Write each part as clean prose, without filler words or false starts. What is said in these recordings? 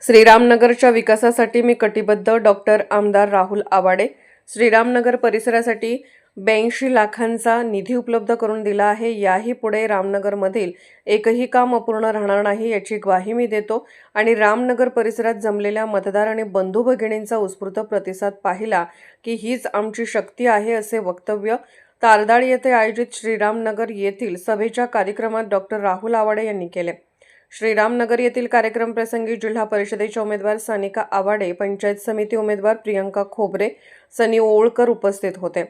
श्रीरामनगरच्या विकासासाठी मी कटिबद्ध. डॉक्टर आमदार राहुल आवाडे. श्रीरामनगर परिसरासाठी 82 लाखांचा निधी उपलब्ध करून दिला आहे. याही पुढे रामनगरमधील एकही काम अपूर्ण राहणार नाही याची ग्वाही मी देतो आणि रामनगर परिसरात जमलेल्या मतदार आणि बंधू भगिनींचा उत्स्फूर्त प्रतिसाद पाहिला की हीच आमची शक्ती आहे, असे वक्तव्य तारदाळ येथे आयोजित श्रीरामनगर येथील सभेच्या कार्यक्रमात डॉक्टर राहुल आवाडे यांनी केले. श्रीरामनगर येथील कार्यक्रम प्रसंगी जिल्हा परिषदेच्या उमेदवार सानिका आवाडे, पंचायत समिती उमेदवार प्रियंका खोबरे, सनी ओळकर उपस्थित होते.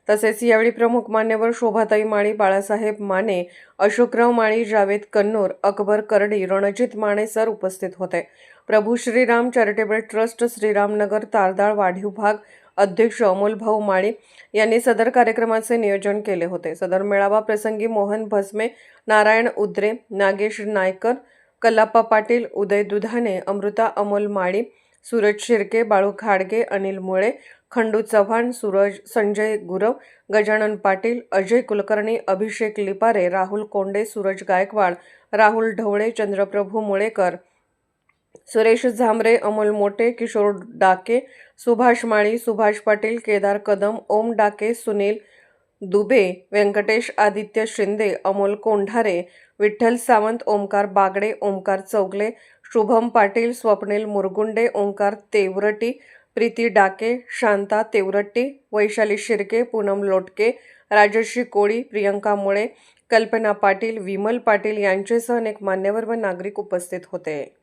तसेच यावेळी प्रमुख मान्यवर शोभाताई माळी, बाळासाहेब माने, अशोकराव माळी, जावेद कन्नूर, अकबर करडी, रणजित माने सर उपस्थित होते. प्रभू श्रीराम चॅरिटेबल ट्रस्ट श्रीरामनगर तारदाळ वाढीव भाग अध्यक्ष अमोल भाऊ माळी यांनी सदर कार्यक्रमाचे नियोजन केले होते. सदर मेळावा प्रसंगी मोहन भस्मे, नारायण उद्रे, नागेश नायकर, कल्लाप्पा पाटील, उदय दुधाने, अमृता अमोल माळी, सूरज शिर्के, बाळू खाडगे, अनिल मुळे, खंडू चव्हाण, सूरज संजय गुरव, गजानन पाटील, अजय कुलकर्णी, अभिषेक लिपारे, राहुल कोंडे, सूरज गायकवाड, राहुल ढवळे, चंद्रप्रभू मुळेकर, सुरेश झांबरे, अमोल मोटे, किशोर डाके, सुभाष माळी, सुभाष पाटील, केदार कदम, ओम डाके, सुनील दुबे, व्यंकटेश आदित्य शिंदे, अमोल कोंढारे, विठ्ठल सावंत, ओमकार बागडे, ओमकार चौगले, शुभम पाटील, स्वप्नील मुरगुंडे, ओंकार तेवरटी, प्रीती डाके, शांता तेवरट्टी, वैशाली शिर्के, पूनम लोटके, राजश्री कोळी, प्रियंका मुळे, कल्पना पाटील, विमल पाटील यांच्यासह अनेक मान्यवर व नागरिक उपस्थित होते.